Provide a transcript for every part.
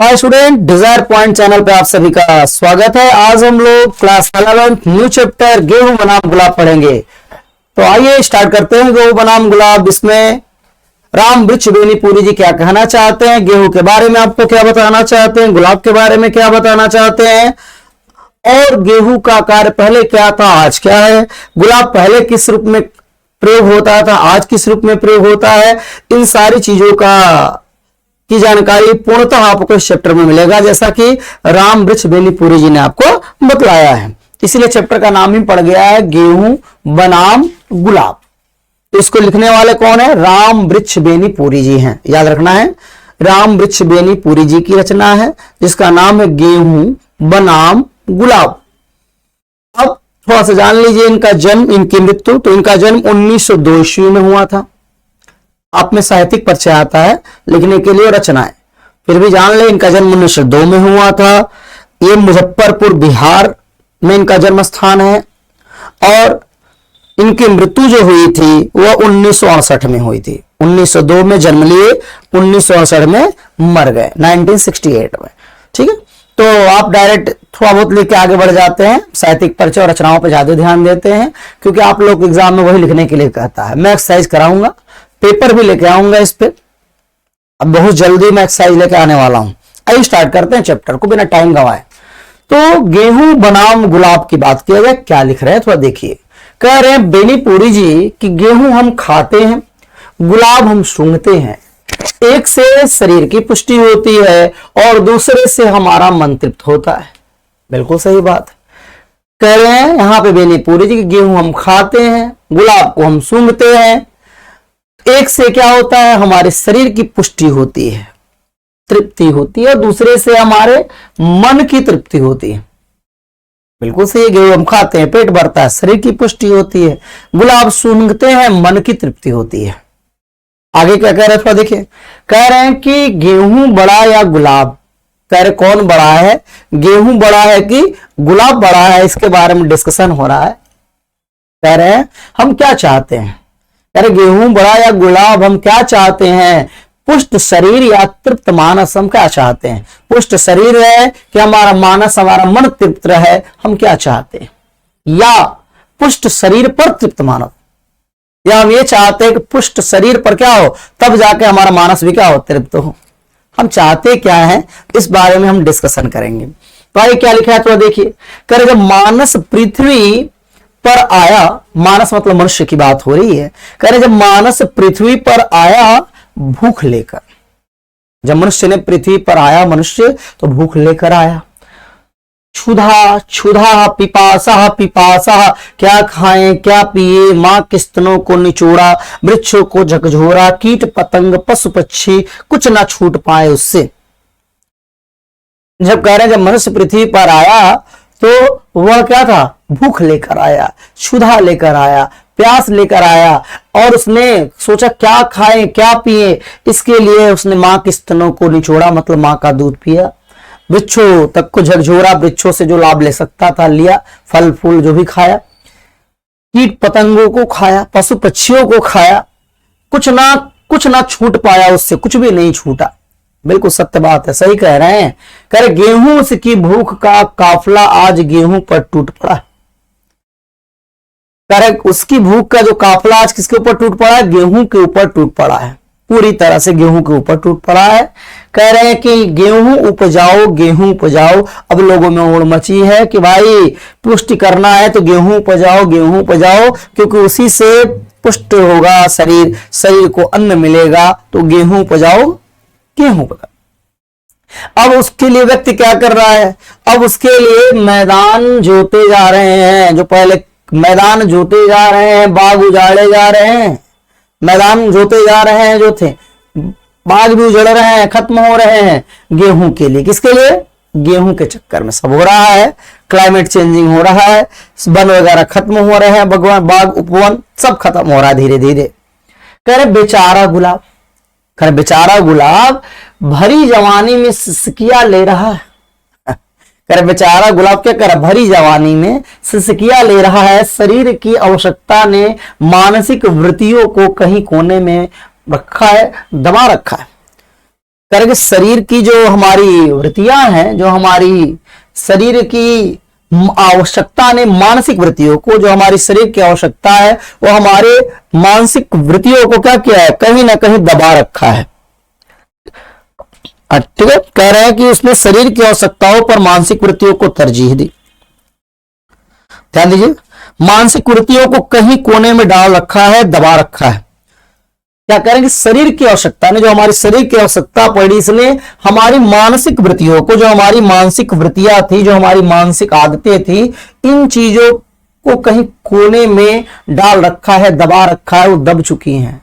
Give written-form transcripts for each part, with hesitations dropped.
हाय student, desire point channel पे आप सभी का स्वागत है। आज हम लोग क्लास 11 न्यू चैप्टर गेहूं बनाम गुलाब पढ़ेंगे। तो आइए स्टार्ट करते हैं। गेहूं बनाम गुलाब, इसमें राम वृक्ष बेनीपुरी जी क्या कहना चाहते हैं, गेहूं के बारे में आपको क्या बताना चाहते हैं, गुलाब के बारे में क्या बताना चाहते हैं, और गेहूं का कार्य पहले क्या था आज क्या है, गुलाब पहले किस रूप में प्रयोग होता था आज किस रूप में प्रयोग होता है, इन सारी चीजों की जानकारी पूर्णतः आपको इस चैप्टर में मिलेगा, जैसा कि राम वृक्ष बेनीपुरी जी ने आपको बतलाया है। इसलिए चैप्टर का नाम ही पड़ गया है गेहूं बनाम गुलाब। तो इसको लिखने वाले कौन है? राम वृक्ष बेनीपुरी जी हैं, याद रखना है। राम वृक्ष बेनीपुरी जी की रचना है जिसका नाम है गेहूं बनाम गुलाब। अब थोड़ा सा जान लीजिए इनका जन्म, इनकी मृत्यु। तो इनका जन्म 1902 ईस्वी में हुआ था। आप में साहित्यिक परिचय आता है लिखने के लिए रचनाएं, फिर भी जान ले इनका जन्म 1902 में हुआ था। ये मुजफ्फरपुर बिहार में इनका जन्म स्थान है और इनकी मृत्यु जो हुई थी वह 1968 में हुई थी। 1902 में जन्म लिए, 1968 में मर गए, 1968 में। ठीक है, तो आप डायरेक्ट थोड़ा बहुत लेके आगे बढ़ जाते हैं, साहित्यिक परिचय और रचनाओं पर ज्यादा ध्यान देते हैं क्योंकि आप लोग एग्जाम में वही लिखने के लिए कहता है। मैं एक्सरसाइज कराऊंगा, पेपर भी लेके आऊंगा इस पे। अब बहुत जल्दी मैं एक्सरसाइज लेके आने वाला हूं। आइए स्टार्ट करते हैं चैप्टर को बिना टाइम गंवाए। तो गेहूं बनाम गुलाब की बात किया जाए, क्या लिख रहे हैं थोड़ा देखिए। कह रहे हैं बेनीपुरी जी कि गेहूं हम खाते हैं, गुलाब हम सूंघते हैं। एक से शरीर की पुष्टि होती है और दूसरे से हमारा मन तृप्त होता है। बिल्कुल सही बात है। कह रहे हैं यहां पे बेनीपुरी जी कि गेहूं हम खाते हैं, गुलाब को हम सूंघते हैं। एक से क्या होता है? हमारे शरीर की पुष्टि होती है, तृप्ति होती है, और दूसरे से हमारे मन की तृप्ति होती है। बिल्कुल सही। गेहूं हम खाते हैं, पेट भरता है, शरीर की पुष्टि होती है। गुलाब सूंघते हैं, मन की तृप्ति होती है। आगे क्या कह रहे हैं थोड़ा देखिए। कह रहे हैं कि गेहूं बड़ा या गुलाब। कह रहे कौन बड़ा है, गेहूं बड़ा है कि गुलाब बड़ा है, इसके बारे में डिस्कशन हो रहा है। कह रहे हैं हम क्या चाहते हैं, अरे गेहूं बड़ा या गुलाब हम क्या चाहते हैं? पुष्ट शरीर या तृप्त मानस हम क्या चाहते हैं? पुष्ट शरीर है कि हमारा मानस, हमारा मन तृप्त रहे, हम क्या चाहते हैं? या पुष्ट शरीर पर तृप्त मानस, या हम ये चाहते हैं कि पुष्ट शरीर पर क्या हो तब जाके हमारा मानस भी क्या हो, तृप्त हो। हम चाहते क्या है इस बारे में हम डिस्कशन करेंगे। तो आइए क्या लिखा है तो देखिए। कह जब मानस पृथ्वी पर आया, मानस मतलब मनुष्य की बात हो रही है। कह रहे जब मानस पृथ्वी पर आया भूख लेकर, जब मनुष्य ने पृथ्वी पर आया मनुष्य तो भूख लेकर आया। क्षुधा क्षुधा पिपासा पिपासा, क्या खाएं क्या पिए, मां के स्तनों को निचोड़ा, वृक्षों को झकझोरा, कीट पतंग पशु पक्षी कुछ ना छूट पाए उससे। जब कह रहे हैं जब मनुष्य पृथ्वी पर आया तो वह क्या था? भूख लेकर आया, क्षुधा लेकर आया, प्यास लेकर आया, और उसने सोचा क्या खाएं क्या पिए। इसके लिए उसने मां के स्तनों को निचोड़ा, मतलब मां का दूध पिया, वृक्षों तक को झकझोरा, वृक्षों से जो लाभ ले सकता था लिया, फल फूल जो भी खाया, कीट पतंगों को खाया, पशु पक्षियों को खाया, कुछ ना छूट पाया उससे, कुछ भी नहीं छूटा। बिल्कुल सत्य बात है, सही कह रहे हैं। कह रहे गेहूं की भूख का काफला आज गेहूं पर टूट पड़ा। कह रहे उसकी भूख का जो काफला आज किसके ऊपर टूट पड़ा है? गेहूं के ऊपर टूट पड़ा है, पूरी तरह से गेहूं के ऊपर टूट पड़ा है। कह रहे हैं कि गेहूं उपजाओ गेहूं उपजाओ। अब लोगों में उड़ मची है कि भाई पुष्टि करना है तो गेहूं उपजाओ गेहूं उपजाओ, क्योंकि उसी से पुष्ट होगा शरीर, शरीर को अन्न मिलेगा। तो गेहूं उपजाओ गेहूं उपजाओ। अब उसके लिए व्यक्ति क्या कर रहा है? अब उसके लिए मैदान जोते जा रहे हैं। जो पहले मैदान जोते जा रहे हैं, बाग उजाड़े जा रहे हैं, मैदान जोते जा रहे हैं, जो थे बाग भी उजड़ रहे हैं, खत्म हो रहे हैं। गेहूं के लिए, किसके लिए? गेहूं के चक्कर में सब हो रहा है। क्लाइमेट चेंजिंग हो रहा है, वन वगैरह खत्म हो रहे हैं, भगवान बाग उपवन सब खत्म हो रहा है धीरे धीरे। कह रहे बेचारा गुलाब, कह रहे बेचारा गुलाब भरी जवानी में सिसकिया ले रहा है। कह रहे बेचारा गुलाब क्या कर रहा है? भरी जवानी में सिसकिया ले रहा है। शरीर की आवश्यकता ने मानसिक वृत्तियों को कहीं कोने में रखा है, दबा रखा है। करेंगे शरीर की जो हमारी वृत्तियां हैं, जो हमारी शरीर की आवश्यकता ने मानसिक वृत्तियों को, जो हमारी शरीर की आवश्यकता है वो हमारे मानसिक वृत्तियों को क्या किया है, कहीं ना कहीं दबा रखा है। ठीक है, कह रहे हैं कि उसने शरीर की आवश्यकताओं पर मानसिक वृत्तियों को तरजीह दी। ध्यान दीजिए, मानसिक वृत्तियों को कहीं कोने में डाल रखा है, दबा रखा है। क्या करेंगे, शरीर की आवश्यकता ने, जो हमारी शरीर की आवश्यकता पड़ी, इसने हमारी मानसिक वृत्तियों को, जो हमारी मानसिक वृत्तियां थी, जो हमारी मानसिक आदतें थी, इन चीजों को कहीं कोने में डाल रखा है, दबा रखा है, वो दब चुकी हैं।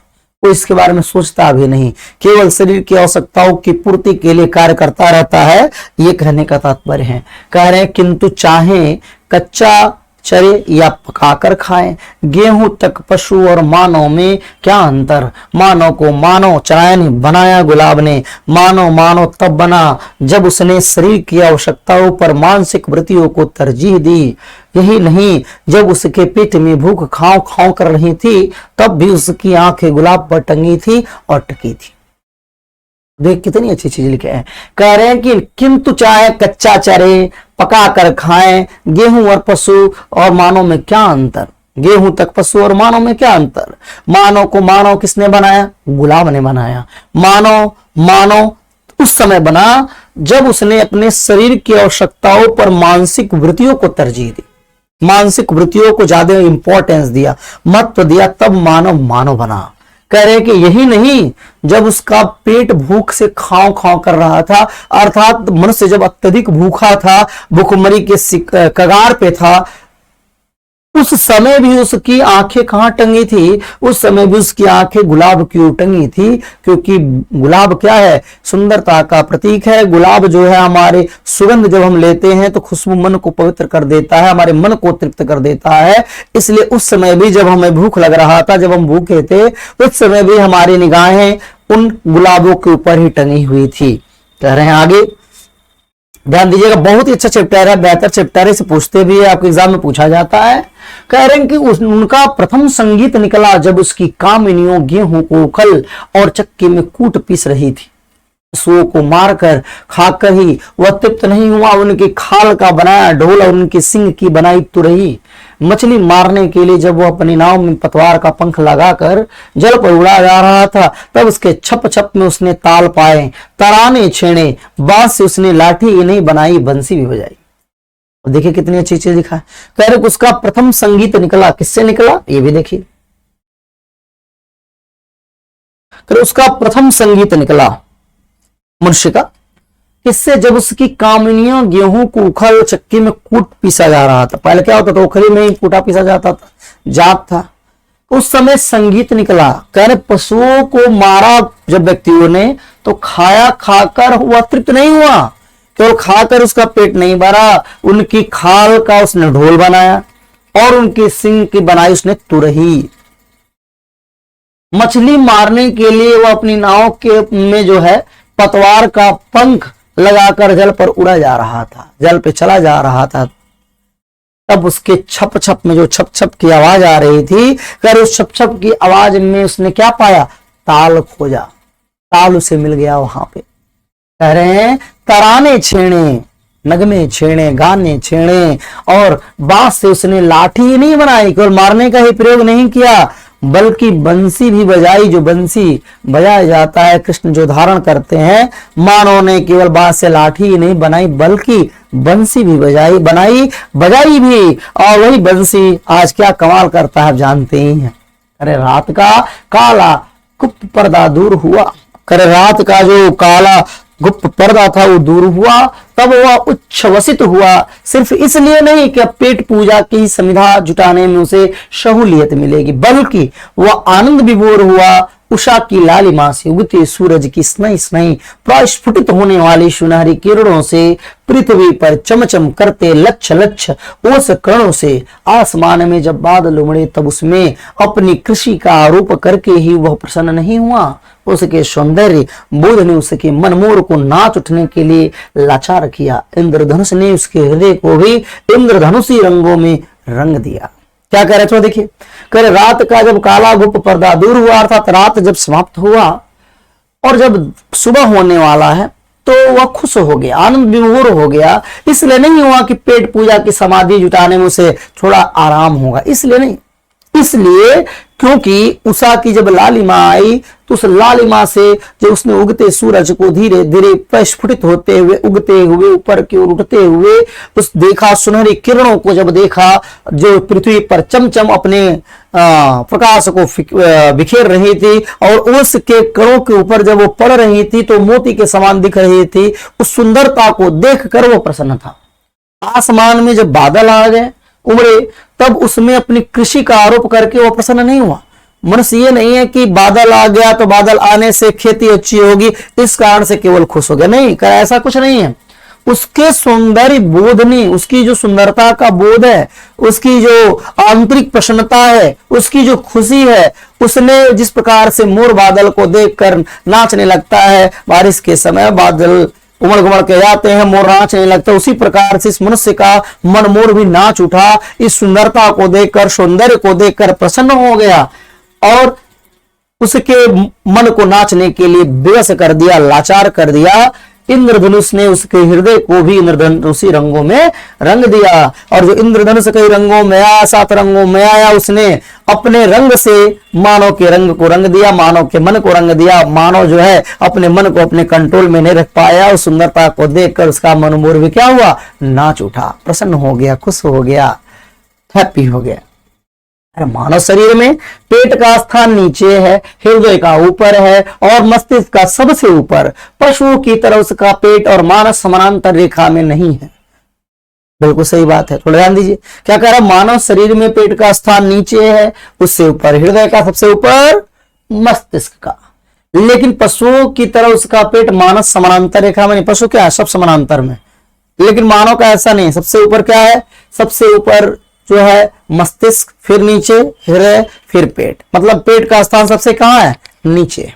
कोई इसके बारे में सोचता भी नहीं, केवल शरीर की आवश्यकताओं की पूर्ति के लिए कार्य करता रहता है। ये कहने का तात्पर्य है। कह रहे हैं किंतु चाहे कच्चा चरे या पकाकर खाएं, गेहूं तक पशु और मानव में क्या अंतर। मानव को मानव चराया नहीं, बनाया गुलाब ने। मानव मानव तब बना जब उसने शरीर की आवश्यकताओं पर मानसिक वृत्तियों को तरजीह दी। यही नहीं, जब उसके पेट में भूख खाओ खाओ कर रही थी, तब भी उसकी आंखें गुलाब पर टंगी थी और टकी थी। देख कितनी अच्छी चीज लिखे हैं। कह रहे हैं कि किंतु चाहे कच्चा चरे, पका कर खाएं, गेहूं और पशु और मानव में क्या अंतर। गेहूं तक पशु और मानव में क्या अंतर। मानव को मानव किसने बनाया, गुलाब ने बनाया। मानव मानव उस समय बना जब उसने अपने शरीर की आवश्यकताओं पर मानसिक वृत्तियों को तरजीह दी, मानसिक वृत्तियों को ज्यादा इंपॉर्टेंस दिया, महत्व दिया, तब मानव मानव बना। कह रहे कि यही नहीं, जब उसका पेट भूख से खाओ खाओ कर रहा था, अर्थात मनुष्य जब अत्यधिक भूखा था, भूखमरी के कगार पे था, उस समय भी उसकी आंखें कहां टंगी थी, उस समय भी उसकी आंखें गुलाब की ओर टंगी थी। क्योंकि गुलाब क्या है, सुंदरता का प्रतीक है। गुलाब जो है, हमारे सुगंध जब हम लेते हैं तो खुशबू मन को पवित्र कर देता है, हमारे मन को तृप्त कर देता है। इसलिए उस समय भी जब हमें भूख लग रहा था, जब हम भूखे थे, उस समय भी हमारी निगाहें उन गुलाबों के ऊपर ही टंगी हुई थी। कह रहे हैं आगे ध्यान दीजिएगा, बहुत ही अच्छा चैप्टर है, बेहतर चैप्टर है, इसे पूछते भी है, आपके एग्जाम में पूछा जाता है। कह रहे हैं कि उनका प्रथम संगीत निकला जब उसकी कामिनियों गेहूं को उखल और चक्की में कूट पीस रही थी। पशुओं को मारकर खाकर ही वह तृप्त नहीं हुआ, उनकी खाल का बनाया ढोल और उनकी सिंग की बनाई तुरही। मछली मारने के लिए जब वो अपनी नाव में पतवार का पंख लगाकर जल पर उड़ा जा रहा था, तब उसके छप छप में उसने ताल पाए, तराने छेड़े, बांस से उसने लाठी ही नहीं बनाई, बंसी भी बजाई। देखिए कितनी अच्छी चीज लिखा है। कह रहे उसका प्रथम संगीत निकला, किससे निकला, ये भी देखिए। उसका प्रथम संगीत निकला मनुष्य का किससे, जब उसकी कामिनियों गेहूं को उखल चक्की में कूट पीसा जा रहा था। पहले क्या होता था, उखली में ही कूटा पीसा जाता था, जात था। उस समय संगीत निकला। कह रहे पशुओं को मारा जब व्यक्तियों ने, तो खाया, खाकर वह तृप्त नहीं हुआ, केवल खाकर उसका पेट नहीं भरा, उनकी खाल का उसने ढोल बनाया और उनकी सिंग की बनाई उसने तुरही। मछली मारने के लिए वह अपनी नाव के में जो है पतवार का पंख लगाकर जल पर उड़ा जा रहा था, जल पे चला जा रहा था। तब उसके छप छप में जो छप छप की आवाज आ रही थी, कर उस छप छप की आवाज में उसने क्या पाया, ताल खोजा, ताल उसे मिल गया वहां पे। कह रहे हैं तराने छेड़े, नगमे छेड़े, गाने छेड़े, और बांस से उसने लाठी ही नहीं बनाई, केवल मारने का ही प्रयोग नहीं किया, बल्कि बंसी भी बजाई। जो बंसी बजाया जाता है, कृष्ण जो धारण करते हैं, मानव ने केवल बांस से लाठी ही नहीं बनाई, बल्कि बंसी भी बजाई भी। और वही बंसी आज क्या कमाल करता है, आप जानते ही हैं। अरे रात का काला गुप्त पर्दा दूर हुआ, करे रात का जो काला गुप्त पर्दा था वो दूर हुआ, तब वह उच्छ्वसित हुआ। सिर्फ इसलिए नहीं कि पेट पूजा की समिधा जुटाने में उसे सहूलियत मिलेगी, बल्कि वह आनंद विभोर हुआ। उषा की लालिमा से उगते सूरज की स्नई स्नई प्रस्फुटित होने वाली सुनहरी किरणों से पृथ्वी पर चमचम करते लक्ष लक्ष ओस कणों से आसमान में जब बादल उमड़े, तब उसमें अपनी कृषि का आरोप करके ही वह प्रसन्न नहीं हुआ। उसके सौंदर्य बोध ने उसके मनमोर को नाच उठने के लिए लाचार किया। इंद्रधनुष ने उसके हृदय को भी इंद्रधनुषी रंगों में रंग दिया। क्या कह रहे थे देखिए, कह रहे रात का जब काला गुप्त पर्दा दूर हुआ, अर्थात रात जब समाप्त हुआ और जब सुबह होने वाला है तो वह खुश हो गया, आनंद विभोर हो गया। इसलिए नहीं हुआ कि पेट पूजा की समाधि जुटाने में उसे थोड़ा आराम होगा, इसलिए नहीं, इसलिए क्योंकि उषा की जब लालिमा आई तो उस लालिमा से जब उसने उगते सूरज को धीरे धीरे प्रस्फुटित होते हुए, उगते हुए, ऊपर की ओर उठते हुए उस देखा, सुनहरी किरणों को जब देखा जो पृथ्वी पर चमचम अपने प्रकाश को बिखेर रही थी और उसके कणों के ऊपर जब वो पड़ रही थी तो मोती के समान दिख रही थी, उस सुंदरता को देखकर वो प्रसन्न था। आसमान में जब बादल आ गए उमड़े तब उसमें अपनी कृषि का आरोप करके वो प्रसन्न नहीं हुआ। मनुष्य ये नहीं है कि बादल आ गया तो बादल आने से खेती अच्छी होगी इस कारण से केवल खुश हो गया, नहीं, ऐसा कुछ नहीं है। उसके सौंदर्य बोध ने, उसकी जो सुंदरता का बोध है, उसकी जो आंतरिक प्रसन्नता है, उसकी जो खुशी है, उसने जिस प्रकार से मोर बादल को देखकर नाचने लगता है, बारिश के समय बादल उमड़ घुमड़ के जाते हैं, मोर नाचने लगता है, उसी प्रकार से इस मनुष्य का मन मोर भी नाच उठा, इस सुंदरता को देखकर, सौंदर्य को देखकर प्रसन्न हो गया और उसके मन को नाचने के लिए बेबस कर दिया, लाचार कर दिया। इंद्रधनुष ने उसके हृदय को भी इंद्रधनुषी रंगों में रंग दिया और जो इंद्रधनुष कई रंगों में आया, 7 रंगों में आया, उसने अपने रंग से मानव के रंग को रंग दिया, मानव के मन को रंग दिया। मानव जो है अपने मन को अपने कंट्रोल में नहीं रख पाया, उस सुंदरता को देखकर उसका मन मोर भी क्या हुआ, नाच उठा, प्रसन्न हो गया, खुश हो गया, हैप्पी हो गया। मानव शरीर में पेट का स्थान नीचे है, हृदय का ऊपर है और मस्तिष्क का सबसे ऊपर। पशुओं की तरह उसका पेट और मानस समानांतर रेखा में नहीं है। बिल्कुल सही बात है, थोड़ा ध्यान दीजिए। क्या कह रहा, मानव शरीर में पेट का स्थान नीचे है, उससे ऊपर हृदय का, सबसे ऊपर मस्तिष्क का। लेकिन पशुओं की तरह उसका पेट मानस समानांतर रेखा में नहीं। पशु क्या है, सब समानांतर में, लेकिन मानव का ऐसा नहीं। सबसे ऊपर क्या है, सबसे ऊपर जो है मस्तिष्क, फिर नीचे हृदय, फिर पेट। मतलब पेट का स्थान सबसे कहां है, नीचे।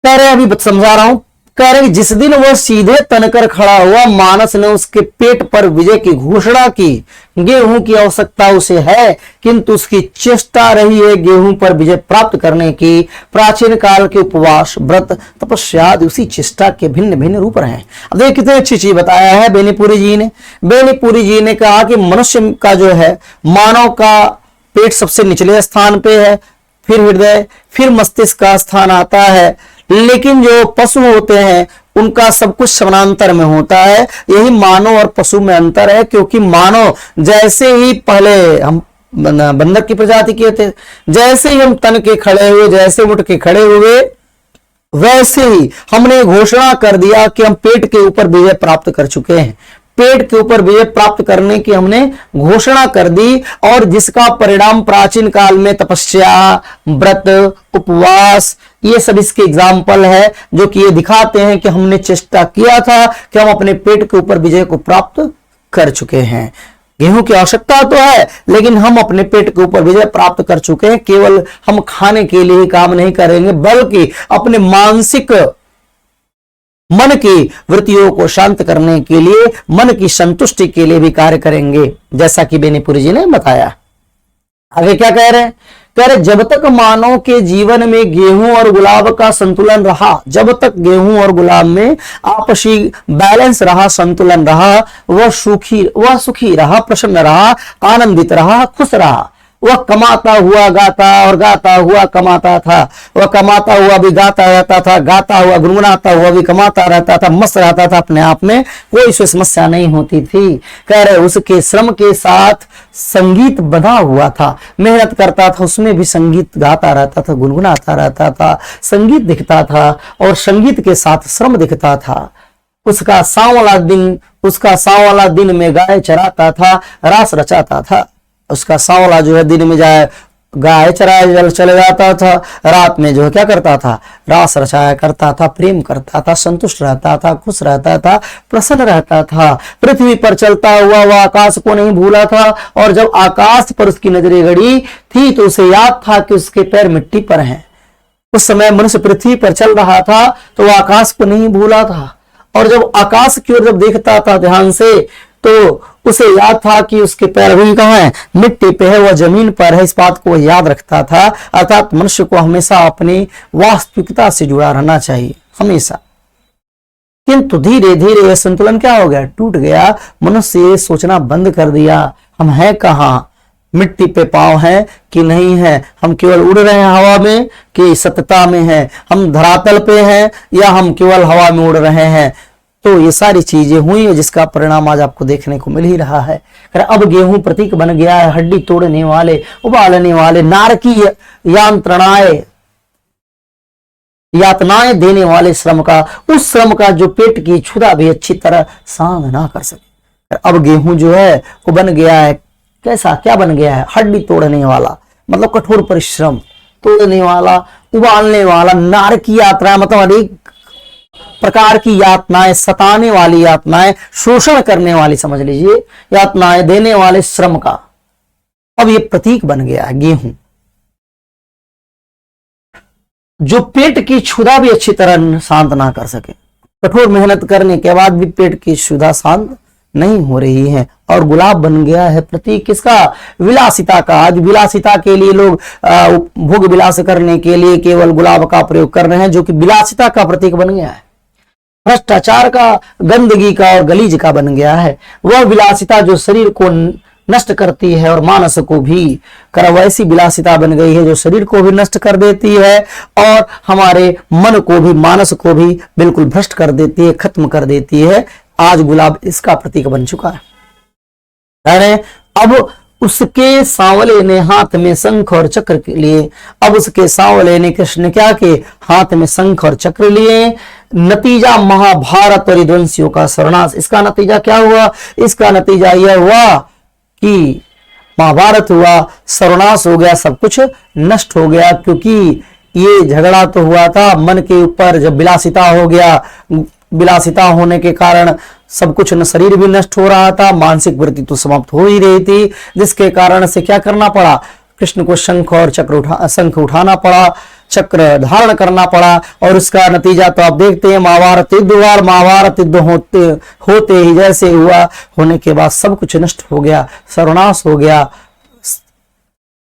कह रहे अभी समझा रहा हूं, कह रहे जिस दिन वह सीधे तनकर खड़ा हुआ, मानस ने उसके पेट पर विजय की घोषणा की। गेहूं की आवश्यकता उसे है, किंतु उसकी चेष्टा रही है गेहूं पर विजय प्राप्त करने की। प्राचीन काल के उपवास, व्रत, तपस्या उसी चेष्टा के भिन्न भिन्न रूप रहे। अब देखिए कितनी अच्छी चीज बताया है बेनीपुरी जी ने। बेनीपुरी जी ने कहा कि मनुष्य का जो है, मानव का पेट सबसे निचले स्थान पे है, फिर हृदय, फिर मस्तिष्क का स्थान आता है। लेकिन जो पशु होते हैं उनका सब कुछ समानांतर में होता है। यही मानव और पशु में अंतर है, क्योंकि मानव जैसे ही पहले हम बंदर की प्रजाति के थे, जैसे ही हम तन के खड़े हुए, जैसे उठ के खड़े हुए, वैसे ही हमने घोषणा कर दिया कि हम पेट के ऊपर विजय प्राप्त कर चुके हैं। पेट के ऊपर विजय प्राप्त करने की हमने घोषणा कर दी और जिसका परिणाम प्राचीन काल में तपस्या, व्रत, उपवास, ये सब इसके एग्जाम्पल है, जो कि ये दिखाते हैं कि हमने चेष्टा किया था कि हम अपने पेट के ऊपर विजय को प्राप्त कर चुके हैं। गेहूं की आवश्यकता तो है, लेकिन हम अपने पेट के ऊपर विजय प्राप्त कर चुके हैं। केवल हम खाने के लिए ही काम नहीं करेंगे, बल्कि अपने मानसिक मन की वृत्तियों को शांत करने के लिए, मन की संतुष्टि के लिए भी कार्य करेंगे, जैसा कि बेनीपुरी जी ने बताया। आगे क्या कह रहे हैं, कह रहे जब तक मानव के जीवन में गेहूं और गुलाब का संतुलन रहा, जब तक गेहूं और गुलाब में आपसी बैलेंस रहा, संतुलन रहा, वह सुखी रहा, प्रसन्न रहा, आनंदित रहा, खुश रहा। वह कमाता हुआ गाता और गाता हुआ कमाता था, वह कमाता हुआ भी गाता रहता था, गाता हुआ गुनगुनाता हुआ भी कमाता रहता था, मस्त रहता था अपने आप में, कोई समस्या नहीं होती थी। कह रहे उसके श्रम के साथ संगीत बंधा हुआ था, मेहनत करता था, उसमें भी संगीत गाता रहता था, गुनगुनाता रहता था, संगीत दिखता था और संगीत के साथ श्रम दिखता था। उसका सांवला दिन में गाय चराता था, रास रचाता था। उसका सांवला जो है दिन में जाए गाय चराया चले जाता था, रात में जो है क्या करता था, रास रचाया करता था, प्रेम करता था, संतुष्ट रहता था, खुश रहता था, प्रसन्न रहता था। पृथ्वी पर चलता हुआ वह आकाश को नहीं भूला था और जब आकाश पर उसकी नजरें गड़ी थी तो उसे याद था कि उसके पैर मिट्टी पर हैं। उस समय मनुष्य पृथ्वी पर चल रहा था तो वह आकाश को नहीं भूला था और जब आकाश की ओर जब देखता था ध्यान से तो उसे याद था कि उसके पैर अभी कहाँ है, मिट्टी पे है, वह जमीन पर है, इस बात को वह याद रखता था। अर्थात मनुष्य को हमेशा अपनी वास्तविकता से जुड़ा रहना चाहिए, हमेशा। किंतु धीरे धीरे यह संतुलन क्या हो गया, टूट गया। मनुष्य ये सोचना बंद कर दिया हम हैं कहाँ, मिट्टी पे पांव है कि नहीं है, हम केवल उड़ रहे हैं हवा में कि सत्यता में है, हम धरातल पे हैं या हम केवल हवा में उड़ रहे हैं। तो ये सारी चीजें हुई है जिसका परिणाम आज आपको देखने को मिल ही रहा है। अब गेहूं प्रतीक बन गया है हड्डी तोड़ने वाले, उबालने वाले, नारकीय यांत्रणाएं, यातनाएं देने वाले श्रम का, उस श्रम का जो पेट की क्षुधा भी अच्छी तरह शांत ना कर सके। अब गेहूं जो है वो बन गया है कैसा, क्या बन गया है, हड्डी तोड़ने वाला, मतलब कठोर परिश्रम, तोड़ने वाला, उबालने वाला, नारकीय यात्रा, मतलब अनेक प्रकार की यातनाएं, सताने वाली यातनाएं, शोषण करने वाली समझ लीजिए यातनाएं देने वाले श्रम का। अब ये प्रतीक बन गया है गेहूं, जो पेट की क्षुधा भी अच्छी तरह शांत ना कर सके। कठोर मेहनत करने के बाद भी पेट की क्षुधा शांत नहीं हो रही है। और गुलाब बन गया है प्रतीक किसका, विलासिता का। आज विलासिता के लिए लोग भोग विलास करने के लिए केवल गुलाब का प्रयोग कर रहे हैं, जो कि विलासिता का प्रतीक बन गया है, भ्रष्टाचार का, गंदगी का और गलीज का बन गया है। वह विलासिता जो शरीर को नष्ट करती है और मानस को भी कर, वैसी विलासिता बन गई है जो शरीर को भी नष्ट कर देती है और हमारे मन को भी, मानस को भी बिल्कुल भ्रष्ट कर देती है, खत्म कर देती है। आज गुलाब इसका प्रतीक बन चुका है। अरे अब उसके सांवले ने हाथ में शंख और चक्र लिए, अब उसके सांवले ने, कृष्ण ने क्या किए, हाथ में शंख और चक्र लिए। नतीजा महाभारत और विध्वंसियों का सर्वनाश। इसका नतीजा क्या हुआ, इसका नतीजा यह हुआ कि महाभारत हुआ, सर्वनाश हो गया, सब कुछ नष्ट हो गया। क्योंकि ये झगड़ा तो हुआ था मन के ऊपर, जब विलासिता हो गया, विलासिता होने के कारण सब कुछ, न शरीर भी नष्ट हो रहा था, मानसिक वृत्ति तो समाप्त हो ही रही थी, जिसके कारण से क्या करना पड़ा, कृष्ण को शंख और शंख उठाना पड़ा, चक्र धारण करना पड़ा। और उसका नतीजा तो आप देखते हैं, महाभारत युद्ध हुआ, महाभारत युद्ध होते ही जैसे हुआ, होने के बाद सब कुछ नष्ट हो गया, सर्वनाश हो गया।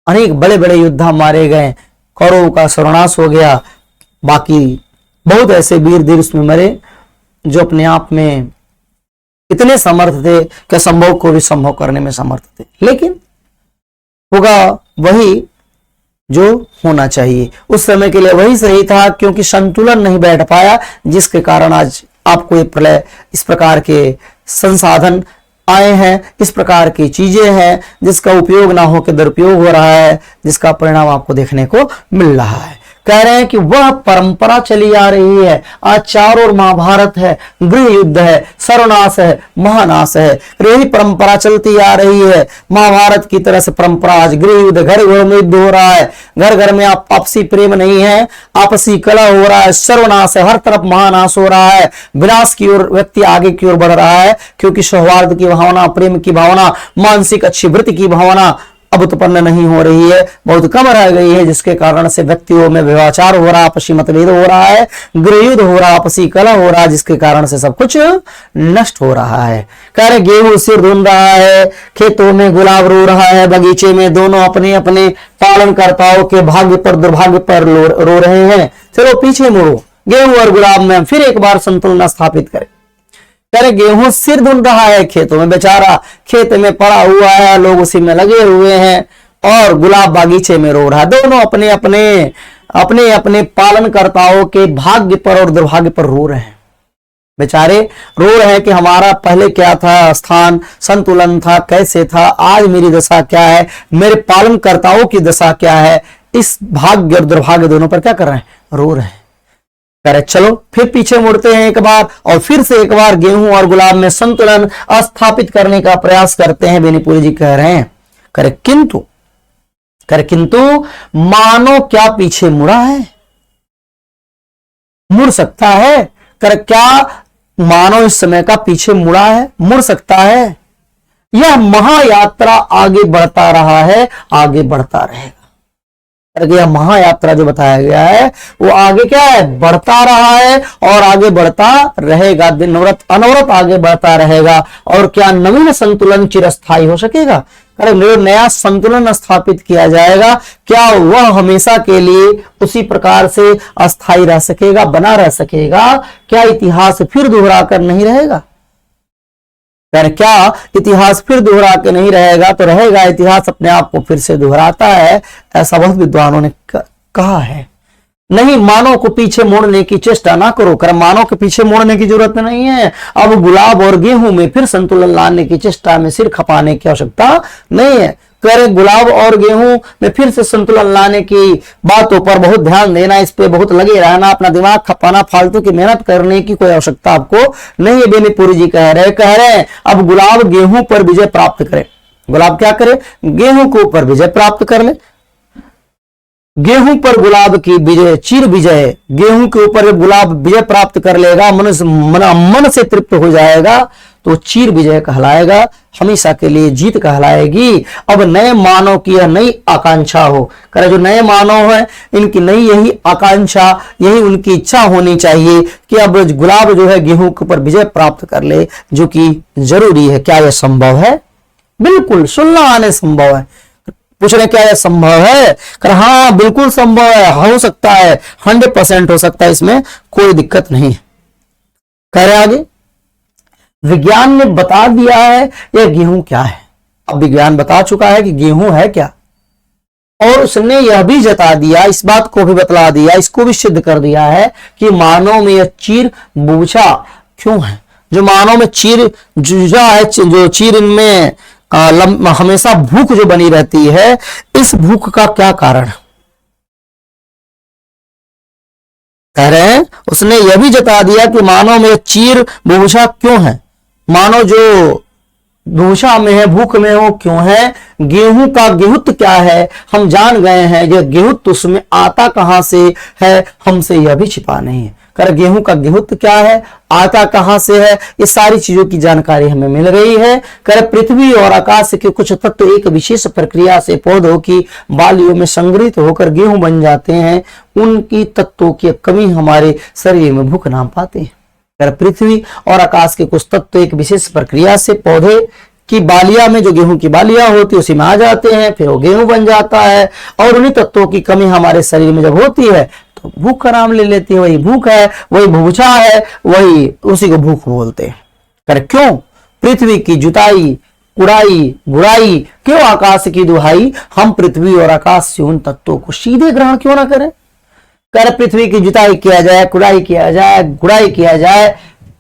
अनेक बड़े बड़े योद्धा मारे गए, कौरवों का सर्वनाश हो गया। बाकी बहुत ऐसे वीर धीर उसमें मरे जो अपने आप में इतने समर्थ थे कि असंभव को भी संभव करने में समर्थ थे। लेकिन होगा वही जो होना चाहिए, उस समय के लिए वही सही था, क्योंकि संतुलन नहीं बैठ पाया, जिसके कारण आज आपको ये प्रलय, इस प्रकार के संसाधन आए हैं, इस प्रकार की चीजें हैं जिसका उपयोग ना हो के दुरुपयोग हो रहा है, जिसका परिणाम आपको देखने को मिल रहा है। कह रहे हैं कि वह परंपरा चली आ रही है। आज चारों ओर महाभारत है, गृह युद्ध है, सर्वनाश है, महानाश है, यही परंपरा चलती आ रही है। महाभारत की तरह से परंपरा आज गृह युद्ध, घर घर में युद्ध हो रहा है, घर घर में आपसी प्रेम नहीं है, आपसी कलह हो रहा है, सर्वनाश है, हर तरफ महानाश हो रहा है, विनाश की ओर व्यक्ति आगे की ओर बढ़ रहा है। क्योंकि सौहार्द की भावना, प्रेम की भावना, मानसिक अच्छी वृत्ति की भावना अब उत्पन्न नहीं हो रही है, बहुत कम रह गई है, जिसके कारण से व्यक्तियों में व्यवचार हो रहा, आपसी मतभेद हो रहा है, गृहयुद्ध हो रहा, आपसी कलह हो रहा है, जिसके कारण से सब कुछ नष्ट हो रहा है। कह रहे गेहूं सिर धुन रहा है, खेतों में गुलाब रो रहा है, बगीचे में दोनों अपने अपने पालनकर्ताओं के भाग्य पर दुर्भाग्य पर रो रहे हैं। चलो पीछे मुड़ो, गेहूं और गुलाब में फिर एक बार संतुलन स्थापित करें। करे गेहूं सिर धुन रहा है खेतों में, बेचारा खेत में पड़ा हुआ है, लोग उसी में लगे हुए हैं, और गुलाब बागीचे में रो रहा है। दोनों अपने अपने पालनकर्ताओं के भाग्य पर और दुर्भाग्य पर रो रहे हैं। बेचारे रो रहे हैं कि हमारा पहले क्या था, स्थान संतुलन था, कैसे था, आज मेरी दशा क्या है, मेरे पालनकर्ताओं की दशा क्या है। इस भाग्य और दुर्भाग्य दोनों पर क्या कर रहे हैं, रो रहे हैं। करे चलो फिर पीछे मुड़ते हैं एक बार, और फिर से एक बार गेहूं और गुलाब में संतुलन स्थापित करने का प्रयास करते हैं। बेनीपुरी जी कह रहे हैं, करे किंतु मानो क्या पीछे मुड़ा है, मुड़ सकता है। करे क्या मानो इस समय का पीछे मुड़ा है, मुड़ सकता है। यह महायात्रा आगे बढ़ता रहा है, आगे बढ़ता रहेगा। यह महायात्रा जो बताया गया है वो आगे क्या है, बढ़ता रहा है और आगे बढ़ता रहेगा, दिन अनवरत आगे बढ़ता रहेगा। और क्या नवीन संतुलन चिरस्थायी हो सकेगा? अरे नया संतुलन स्थापित किया जाएगा, क्या वह हमेशा के लिए उसी प्रकार से अस्थायी रह सकेगा, बना रह सकेगा? क्या इतिहास फिर दोहरा कर नहीं रहेगा? क्या इतिहास फिर दोहरा के नहीं रहेगा? तो रहेगा, इतिहास अपने आप को फिर से दोहराता है, ऐसा बहुत विद्वानों ने कहा है। नहीं, मानव को पीछे मोड़ने की चेष्टा ना करो। कर मानव के पीछे मोड़ने की जरूरत नहीं है। अब गुलाब और गेहूं में फिर संतुलन लाने की चेष्टा में सिर खपाने की आवश्यकता नहीं है। करे गुलाब और गेहूं में फिर से संतुलन लाने की बातों पर बहुत ध्यान देना, इस पे बहुत लगे रहना, अपना दिमाग खपाना, फालतू की मेहनत करने की कोई आवश्यकता आपको नहीं है। बेनीपुरी जी कह रहे हैं अब गुलाब गेहूं पर विजय प्राप्त करे। गुलाब क्या करे? गेहूं के ऊपर विजय प्राप्त कर ले। गेहूं पर गुलाब की विजय, चिर विजय, गेहूं के ऊपर गुलाब विजय प्राप्त कर लेगा, मन से तृप्त हो जाएगा तो चीर विजय कहलाएगा, हमेशा के लिए जीत कहलाएगी। अब नए मानव की यह नई आकांक्षा हो, करे जो नए मानव है इनकी नई यही आकांक्षा, यही उनकी इच्छा होनी चाहिए कि अब गुलाब जो है गेहूं के ऊपर विजय प्राप्त कर ले, जो कि जरूरी है। क्या यह संभव है? बिल्कुल, सुनना आने संभव है। पूछ रहे क्या यह संभव है? कर हाँ बिल्कुल संभव है, हो सकता है, 100% हो सकता है, इसमें कोई दिक्कत नहीं है। कह रहे आगे, विज्ञान ने बता दिया है यह गेहूं क्या है। अब विज्ञान बता चुका है कि गेहूं है क्या, और उसने यह भी जता दिया, इस बात को भी बतला दिया, इसको भी सिद्ध कर दिया है कि मानव में यह चीर बुझा क्यों है। जो मानव में चीर जुझा है, जो चीर इनमें हमेशा भूख जो बनी रहती है, इस भूख का क्या कारण? कह रहे हैं उसने यह भी जता दिया कि मानव में चीर बुभुक्षा क्यों है। मानव जो बुभुक्षा में है, भूख में वो क्यों है? गेहूं का गेहुत्व क्या है हम जान गए हैं, यह गेहुत्व उसमें आता कहां से है हमसे यह भी छिपा नहीं है। कर गेहूं का गेहुत्व क्या है, आता कहां से है, ये सारी चीजों की जानकारी हमें मिल रही है। कर पृथ्वी और आकाश के कुछ तत्व एक विशेष प्रक्रिया से पौधों की बालियों में संग्रहित होकर गेहूं बन जाते हैं, उनकी तत्वों की कमी हमारे शरीर में भूख ना पाते हैं। कर पृथ्वी और आकाश के कुछ तत्व एक विशेष प्रक्रिया से पौधे की बालिया में, जो गेहूं की बालिया होती है, उसी में आ जाते हैं, फिर वो गेहूं बन जाता है। और उन्हीं तत्वों की कमी हमारे शरीर में जब होती है तो भूख का नाम ले लेती है। वही भूख है, वही बुभुक्षा है, वही उसी को भूख बोलते हैं। कर क्यों पृथ्वी की जुताई कुड़ाई गुड़ाई, क्यों आकाश की दुहाई, हम पृथ्वी और आकाश से उन तत्वों को सीधे ग्रहण क्यों ना करें। कर पृथ्वी की जुताई किया जाए, कुड़ाई किया जाए, गुड़ाई किया जाए,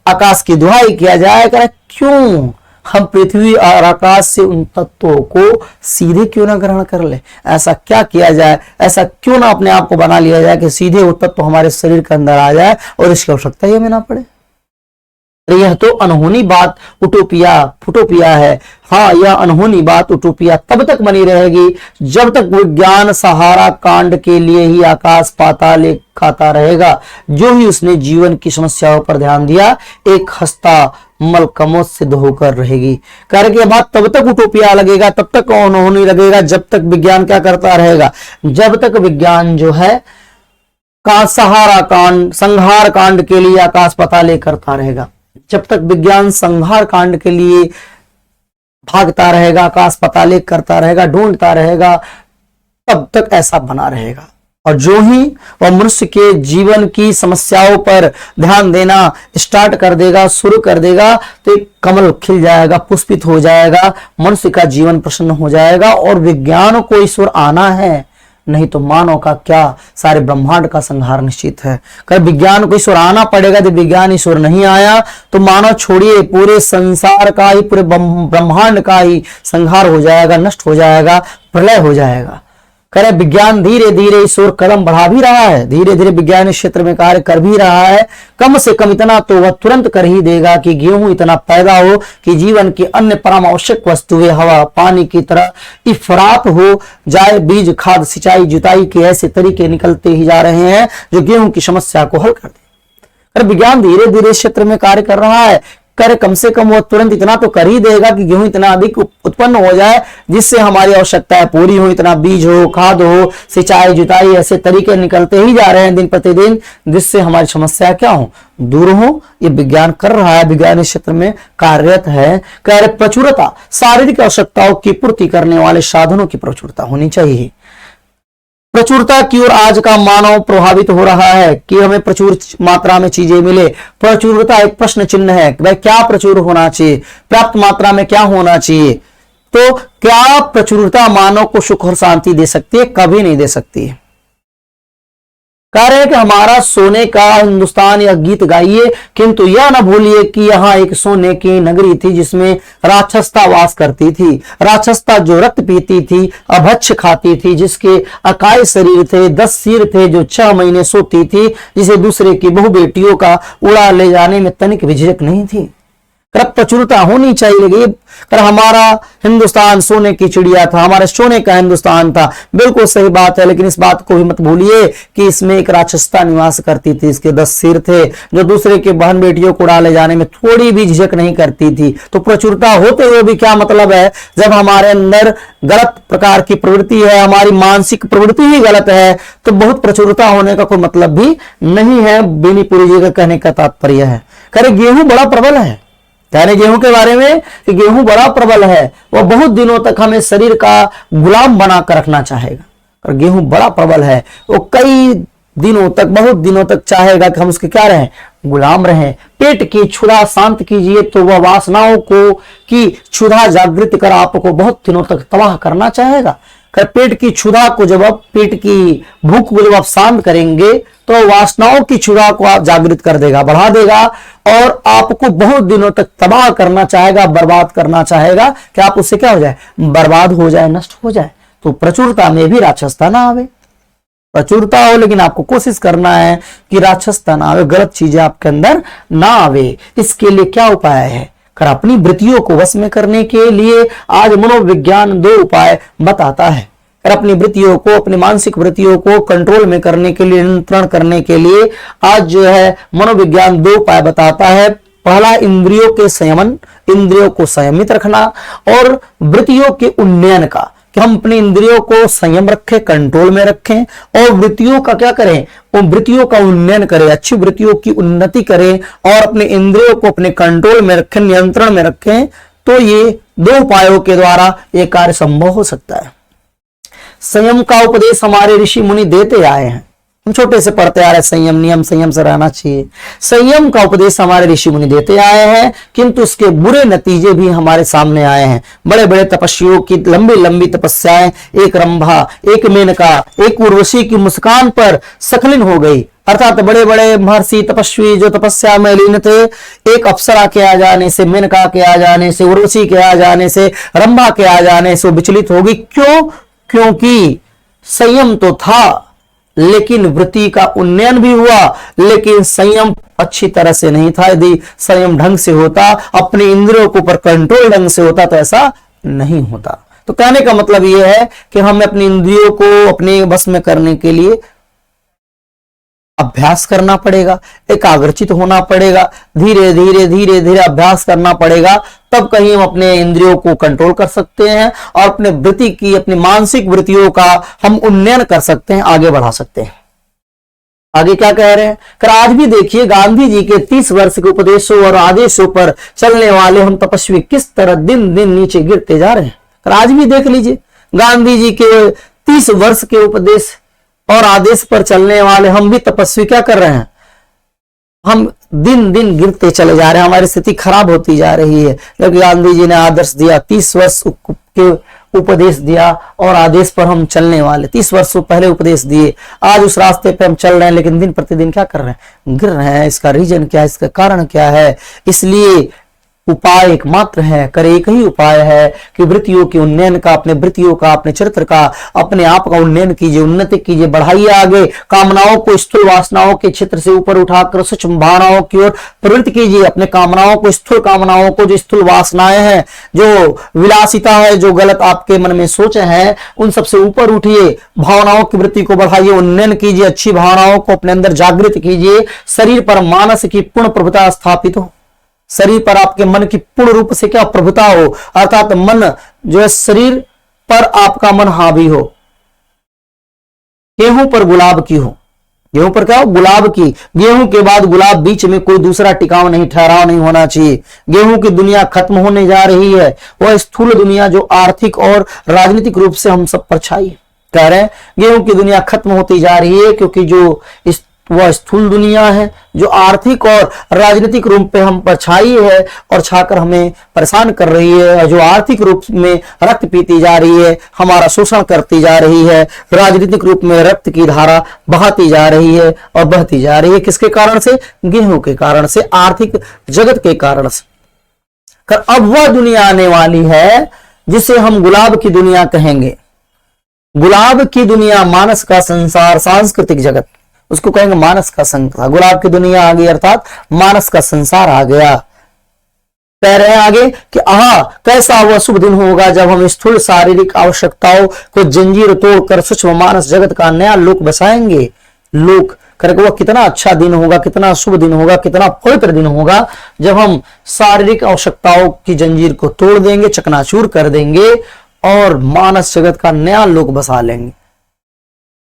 आकाश की दुहाई किया जाए, कर क्यों हम पृथ्वी और आकाश से उन तत्वों को सीधे क्यों ना ग्रहण कर ले। ऐसा क्या किया जाए, ऐसा क्यों ना अपने आप को बना लिया जाए कि सीधे वो तत्व हमारे शरीर के अंदर आ जाए और इसकी आवश्यकता ही हमें ना पड़े। यह तो अनहोनी बात, उटोपिया फुटोपिया है। हाँ, यह अनहोनी बात उटोपिया तब तक बनी रहेगी जब तक विज्ञान सहारा कांड के लिए ही आकाश पाताल खाता रहेगा। जो ही उसने जीवन की समस्याओं पर ध्यान दिया, एक हस्ता मलकमों सिद्ध होकर रहेगी। कार्य की बात तब तक उटोपिया लगेगा, तब तक अनहोनी लगेगा, जब तक विज्ञान क्या करता रहेगा, जब तक विज्ञान जो है का सहारा कांड संहार कांड के लिए आकाश पाताल करता रहेगा। जब तक विज्ञान संहार कांड के लिए भागता रहेगा, आकाश पाताल करता रहेगा, ढूंढता रहेगा, तब तक ऐसा बना रहेगा। और जो ही वह मनुष्य के जीवन की समस्याओं पर ध्यान देना स्टार्ट कर देगा, शुरू कर देगा, तो एक कमल खिल जाएगा, पुष्पित हो जाएगा, मनुष्य का जीवन प्रसन्न हो जाएगा और विज्ञान को ईश्वर आना है, नहीं तो मानव का क्या, सारे ब्रह्मांड का संहार निश्चित है। कर विज्ञान को ईश्वर आना पड़ेगा। यदि विज्ञान ईश्वर नहीं आया तो मानव छोड़िए, पूरे संसार का ही, पूरे ब्रह्मांड का ही संहार हो जाएगा, नष्ट हो जाएगा, प्रलय हो जाएगा। करे विज्ञान धीरे धीरे ईश्वर कदम बढ़ा भी रहा है, धीरे धीरे विज्ञान इस क्षेत्र में कार्य कर भी रहा है। कम से कम इतना तो वह तुरंत कर ही देगा कि गेहूं इतना पैदा हो कि जीवन की अन्य परम आवश्यक वस्तुएं हवा पानी की तरह इफरात हो जाए। बीज खाद सिंचाई जुताई के ऐसे तरीके निकलते ही जा रहे हैं जो गेहूं की समस्या को हल कर दे। विज्ञान धीरे धीरे इस क्षेत्र में कार्य कर रहा है। करे कम से कम वो तुरंत इतना तो कर ही देगा कि गेहूं इतना अधिक उत्पन्न हो जाए जिससे हमारी आवश्यकताएं पूरी हो, इतना बीज हो, खाद हो, सिंचाई जुताई, ऐसे तरीके निकलते ही जा रहे हैं दिन प्रतिदिन, जिससे हमारी समस्या क्या हो, दूर हो। ये विज्ञान कर रहा है, विज्ञान इस क्षेत्र में कार्यरत है। कह रहे प्रचुरता, शारीरिक आवश्यकताओं की पूर्ति करने वाले साधनों की प्रचुरता होनी चाहिए। प्रचुरता की ओर आज का मानव प्रभावित हो रहा है कि हमें प्रचुर मात्रा में चीजें मिले। प्रचुरता एक प्रश्न चिन्ह है, भाई क्या प्रचुर होना चाहिए, पर्याप्त मात्रा में क्या होना चाहिए। तो क्या प्रचुरता मानव को सुख और शांति दे सकती है? कभी नहीं दे सकती है। कह रहे हैं कि हमारा सोने का हिंदुस्तान या गीत गाइए, किंतु यह न भूलिए कि यहाँ एक सोने की नगरी थी जिसमें राक्षसता वास करती थी। राक्षसता जो रक्त पीती थी, अभक्ष खाती थी, जिसके अकाय शरीर थे, 10 सिर थे, जो 6 महीने सोती थी, जिसे दूसरे की बहु बेटियों का उड़ा ले जाने में तनिक भी झिझक नहीं थी। प्रचुरता होनी चाहिए। कर हमारा हिंदुस्तान सोने की चिड़िया था, हमारे सोने का हिंदुस्तान था, बिल्कुल सही बात है। लेकिन इस बात को भी मत भूलिए कि इसमें एक राक्षसता निवास करती थी, इसके 10 सिर थे, जो दूसरे के बहन बेटियों को उड़ा ले जाने में थोड़ी भी झिझक नहीं करती थी। तो प्रचुरता होते हुए भी क्या मतलब है, जब हमारे अंदर गलत प्रकार की प्रवृत्ति है, हमारी मानसिक प्रवृत्ति ही गलत है, तो बहुत प्रचुरता होने का कोई मतलब भी नहीं है। बेनीपुरी जी का कहने का तात्पर्य है। करे गेहूं बड़ा प्रबल है, यानी गेहूं के बारे में कि गेहूं बड़ा प्रबल है, वह बहुत दिनों तक हमें शरीर का गुलाम बनाकर रखना चाहेगा। और गेहूं बड़ा प्रबल है, वो कई दिनों तक, बहुत दिनों तक चाहेगा कि हम उसके क्या रहें, गुलाम रहें। पेट की क्षुधा शांत कीजिए तो वह वासनाओं को की क्षुधा जागृत कर आपको बहुत दिनों तक तबाह करना चाहेगा। पेट की क्षुधा को जब आप, पेट की भूख को जब आप शांत करेंगे तो वासनाओं की क्षुधा को आप जागृत कर देगा, बढ़ा देगा, और आपको बहुत दिनों तक तबाह करना चाहेगा, बर्बाद करना चाहेगा कि आप उससे क्या हो जाए, बर्बाद हो जाए, नष्ट हो जाए। तो प्रचुरता में भी राक्षसता ना आवे। प्रचुरता हो लेकिन आपको कोशिश करना है कि राक्षसता ना आवे, गलत चीजें आपके अंदर ना आवे। इसके लिए क्या उपाय है, कर अपनी वृत्तियों को वश में करने के लिए आज मनोविज्ञान 2 उपाय बताता है। कर अपनी वृत्तियों को, अपनी मानसिक वृत्तियों को कंट्रोल में करने के लिए, नियंत्रण करने के लिए आज जो है मनोविज्ञान 2 उपाय बताता है। पहला, इंद्रियों के संयमन, इंद्रियों को संयमित रखना, और वृत्तियों के उन्नयन का, कि हम अपनी इंद्रियों को संयम रखें, कंट्रोल में रखें, और वृत्तियों का क्या करें, वो वृत्तियों का उन्नयन करें, अच्छी वृत्तियों की उन्नति करें, और अपने इंद्रियों को अपने कंट्रोल में रखें, नियंत्रण में रखें। तो ये 2 उपायों के द्वारा ये कार्य संभव हो सकता है। संयम का उपदेश हमारे ऋषि मुनि देते आए हैं, हम छोटे से पढ़ते आ रहे हैं, संयम, नियम, संयम से रहना चाहिए। संयम का उपदेश हमारे ऋषि मुनि देते आए हैं, किंतु उसके बुरे नतीजे भी हमारे सामने आए हैं। बड़े बड़े तपस्वियों की लंबी लंबी तपस्याएं, एक रंभा, एक मेनका, एक उर्वशी की मुस्कान पर सखलिन हो गई। अर्थात बड़े बड़े महर्षि तपस्वी जो तपस्या में लीन थे, एक अप्सरा के आ जाने से, मेनका के आ जाने से, उर्वशी के आ जाने से, रंभा के आ जाने से विचलित होगी। क्यों? क्योंकि संयम तो था, लेकिन वृत्ति का उन्नयन भी हुआ, लेकिन संयम अच्छी तरह से नहीं था। यदि संयम ढंग से होता, अपने इंद्रियों के ऊपर कंट्रोल ढंग से होता, तो ऐसा नहीं होता। तो कहने का मतलब यह है कि हमें अपनी इंद्रियों को अपने बस में करने के लिए अभ्यास करना पड़ेगा, एकाग्रचित होना पड़ेगा, धीरे धीरे धीरे धीरे अभ्यास करना पड़ेगा, तब कहीं हम अपने इंद्रियों को कंट्रोल कर सकते हैं और अपने वृत्ति की, अपनी मानसिक वृत्तियों का हम उन्नयन कर सकते हैं, आगे बढ़ा सकते हैं। आगे क्या कह रहे हैं, कर आज भी देखिए गांधी जी के 30 वर्ष के उपदेशों और आदेशों पर चलने वाले हम तपस्वी किस तरह दिन दिन नीचे गिरते जा रहे हैं। कर आज भी देख लीजिए गांधी जी के 30 वर्ष के उपदेश और आदेश पर चलने वाले हम भी तपस्वी क्या कर रहे हैं, हम दिन दिन गिरते चले जा रहे हैं, हमारी स्थिति खराब होती जा रही है। जबकि गांधी जी ने आदर्श दिया, 30 वर्ष के उपदेश दिया और आदेश पर हम चलने वाले, 30 वर्ष पहले उपदेश दिए, आज उस रास्ते पे हम चल रहे हैं, लेकिन दिन प्रतिदिन क्या कर रहे हैं, गिर रहे हैं। इसका रीजन क्या है, इसका कारण क्या है? इसलिए उपाय एकमात्र है, कर एक ही उपाय है कि वृत्तियों के उन्नयन का, अपने वृत्तियों का, अपने चरित्र का, अपने आप का उन्नयन कीजिए, उन्नति कीजिए, बढ़ाइए आगे। कामनाओं को स्थूल वासनाओं के क्षेत्र से ऊपर उठाकर सूक्ष्म भावनाओं की ओर प्रवृत्त कीजिए। अपने कामनाओं को, स्थूल कामनाओं को, जो स्थूल वासनाएं हैं, जो विलासिता है, जो गलत आपके मन में सोचे हैं, उन सबसे ऊपर उठिए, भावनाओं की वृत्ति को बढ़ाइए, उन्नयन कीजिए, अच्छी भावनाओं को अपने अंदर जागृत कीजिए। शरीर पर मानस की पूर्ण प्रभुता स्थापित हो, शरीर पर आपके मन की पूर्ण रूप से क्या प्रभुता हो, अर्थात मन जो है शरीर पर आपका मन हावी हो। गेहूं पर गुलाब की हो, गेहूं पर क्या हो, गुलाब की। गेहूं के बाद गुलाब, बीच में कोई दूसरा टिकाव नहीं, ठहराव नहीं होना चाहिए। गेहूं की दुनिया खत्म होने जा रही है, वह स्थूल दुनिया जो आर्थिक और राजनीतिक रूप से हम सब पर छाई है। कह रहे हैं गेहूं की दुनिया खत्म होती जा रही है, क्योंकि जो वह स्थूल दुनिया है जो आर्थिक और राजनीतिक रूप पे हम पर छाई है और छाकर हमें परेशान कर रही है, जो आर्थिक रूप में रक्त पीती जा रही है, हमारा शोषण करती जा रही है, राजनीतिक रूप में रक्त की धारा बहाती जा रही है और बहती जा रही है। किसके कारण से? गेहूं के कारण से, आर्थिक जगत के कारण से। अब वह दुनिया आने वाली है जिसे हम गुलाब की दुनिया कहेंगे। गुलाब की दुनिया, मानस का संसार, सांस्कृतिक जगत, उसको कहेंगे मानस का संसार। गुलाब की दुनिया आ गई अर्थात मानस का संसार आ गया। कह रहे हैं आगे कि आहा, कैसा वह शुभ दिन होगा जब हम स्थूल शारीरिक आवश्यकताओं को जंजीर तोड़कर सूक्ष्म मानस जगत का नया लोक बसाएंगे। लोक करके वह कितना अच्छा दिन होगा, कितना शुभ दिन होगा, कितना पवित्र दिन होगा जब हम शारीरिक आवश्यकताओं की जंजीर को तोड़ देंगे, चकनाचूर कर देंगे और मानस जगत का नया लोक बसा लेंगे,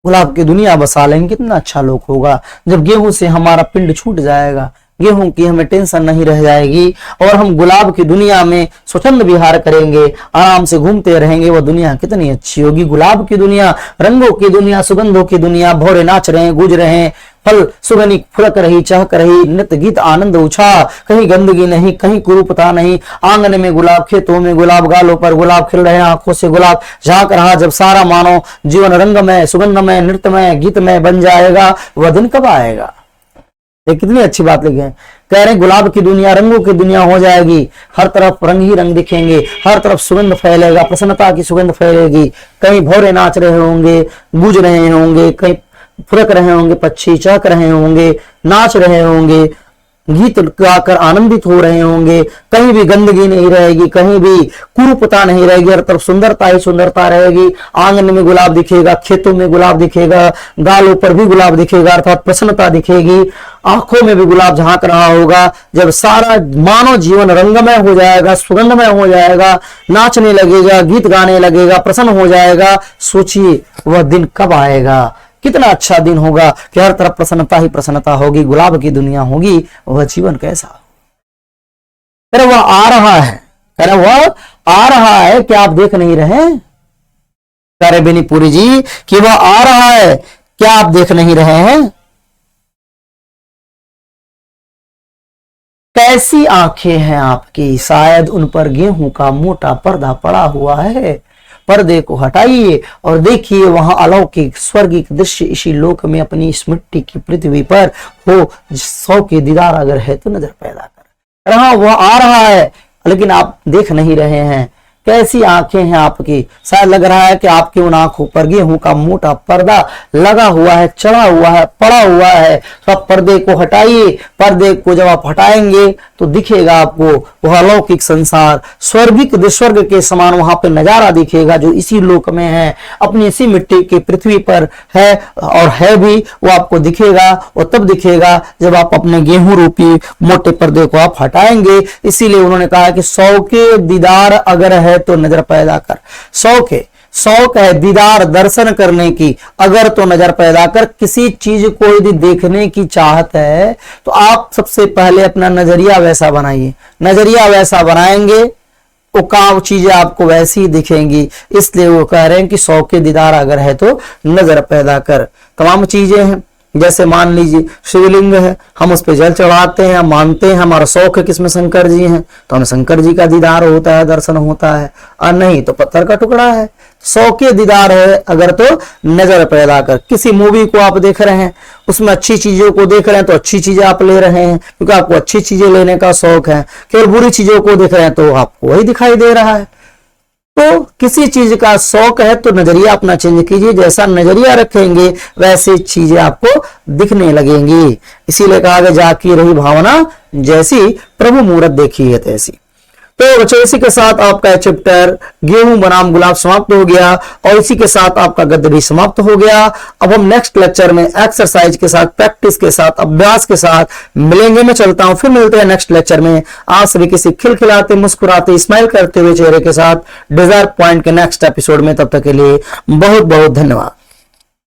गुलाब की दुनिया बसा लेंगे। कितना अच्छा लोक होगा जब गेहूं से हमारा पिंड छूट जाएगा, गेहूं की हमें टेंशन नहीं रह जाएगी और हम गुलाब की दुनिया में स्वच्छंद विहार करेंगे, आराम से घूमते रहेंगे। वह दुनिया कितनी अच्छी होगी, गुलाब की दुनिया, रंगों की दुनिया, सुगंधों की दुनिया। भौरे नाच रहे हैं, गूंज रहे हैं, फल सुगनी फुड़क रही, चहक रही, नृत्य गीत आनंद उछा, कहीं गंदगी नहीं, कहीं कुरूपता नहीं। आंगन में गुलाब, खेतों में गुलाब, गालों पर गुलाब खिल रहे, आंखों से गुलाब झांक रहा। जब सारा मानो जीवन रंगमय, सुगंधमय, नृत्यमय, गीतमय बन जाएगा, वह दिन कब आएगा? ये कितनी अच्छी बात लिखी है। कह रहे हैं गुलाब की दुनिया, रंगों की दुनिया हो जाएगी, हर तरफ रंग ही रंग दिखेंगे, हर तरफ सुगंध फैलेगा, प्रसन्नता की सुगंध फैलेगी। कहीं भौरे नाच रहे होंगे, गूंज रहे होंगे, कहीं फुरक रहे होंगे पक्षी, चहक रहे होंगे, नाच रहे होंगे, गीत गाकर आनंदित हो रहे होंगे। कहीं भी गंदगी नहीं रहेगी, कहीं भी कुरूपता नहीं रहेगी, हर तरफ सुंदरता ही सुंदरता रहेगी। आंगन में गुलाब दिखेगा, खेतों में गुलाब दिखेगा, गालों पर भी गुलाब दिखेगा अर्थात प्रसन्नता दिखेगी, आंखों में भी गुलाब झांक रहा होगा। जब सारा मानव जीवन रंगमय हो जाएगा, सुगंधमय हो जाएगा, नाचने लगेगा, गीत गाने लगेगा, प्रसन्न हो जाएगा, सोचिए वह दिन कब आएगा? कितना अच्छा दिन होगा कि हर तरफ प्रसन्नता ही प्रसन्नता होगी, गुलाब की दुनिया होगी। वह जीवन कैसा? अरे वह आ रहा है, अरे वह आ रहा है, क्या आप देख नहीं रहे? कह रहे बेनीपुरी जी कि वह आ रहा है, क्या आप देख नहीं रहे हैं? कैसी आंखें हैं आपकी, शायद उन पर गेहूं का मोटा पर्दा पड़ा हुआ है। पर्दे को हटाइए और देखिए वहां अलौकिक स्वर्गिक दृश्य इसी लोक में अपनी इस मिट्टी की पृथ्वी पर हो। 100 के दीदार अगर है तो नजर पैदा कर रहा, वह आ रहा है लेकिन आप देख नहीं रहे हैं। कैसी आंखें हैं आपकी, शायद लग रहा है कि आपकी उन आंखों पर गेहूं का मोटा पर्दा लगा हुआ है, चढ़ा हुआ है, पड़ा हुआ है। तो आप पर्दे को हटाइए, पर्दे को जब आप हटाएंगे तो दिखेगा आपको वह अलौकिक संसार, स्वर्ग के समान वहां पे नजारा दिखेगा जो इसी लोक में है, अपनी इसी मिट्टी की पृथ्वी पर है और है भी, वो आपको दिखेगा। और तब दिखेगा जब आप अपने गेहूं रूपी मोटे पर्दे को आप हटाएंगे। इसीलिए उन्होंने कहा कि 100 के दीदार अगर है तो नजर पैदा कर। 100 है दीदार दर्शन करने की, अगर तो नजर पैदा कर। किसी चीज को यदि देखने की चाहत है तो आप सबसे पहले अपना नजरिया वैसा बनाइए। नजरिया वैसा बनाएंगे वो काम चीजें आपको वैसी ही दिखेंगी। इसलिए वो कह रहे हैं कि 100 के दीदार अगर है तो नजर पैदा कर। तमाम चीजें हैं, जैसे मान लीजिए शिवलिंग है, हम उस पर जल चढ़ाते हैं, हम मानते हैं, हमारा शौक है किसमें शंकर जी हैं तो हमें शंकर जी का दीदार होता है, दर्शन होता है, और नहीं तो पत्थर का टुकड़ा है। 100 के दीदार है अगर तो नजर पैदा कर। किसी मूवी को आप देख रहे हैं, उसमें अच्छी चीजों को देख रहे हैं तो अच्छी चीजें आप ले रहे हैं क्योंकि आपको अच्छी चीजें लेने का शौक है। केवल बुरी चीजों को देख रहे हैं तो आपको वही दिखाई दे रहा है। तो किसी चीज का शौक है तो नजरिया अपना चेंज कीजिए, जैसा नजरिया रखेंगे वैसे चीजें आपको दिखने लगेंगी। इसीलिए कहा गया जाकी रही भावना जैसी, प्रभु मूरत देखी है तैसी। तो बच्चों इसी के साथ आपका चैप्टर गेहूं बनाम गुलाब समाप्त हो गया और इसी के साथ आपका गद्य भी समाप्त हो गया। अब हम नेक्स्ट लेक्चर में एक्सरसाइज के साथ, प्रैक्टिस के साथ, अभ्यास के साथ मिलेंगे। मैं चलता हूं, फिर मिलते हैं नेक्स्ट लेक्चर में। आप सभी किसी खिलखिलाते, मुस्कुराते, स्माइल करते हुए चेहरे के साथ डिजायर पॉइंट के नेक्स्ट एपिसोड में। तब तक के लिए बहुत बहुत धन्यवाद।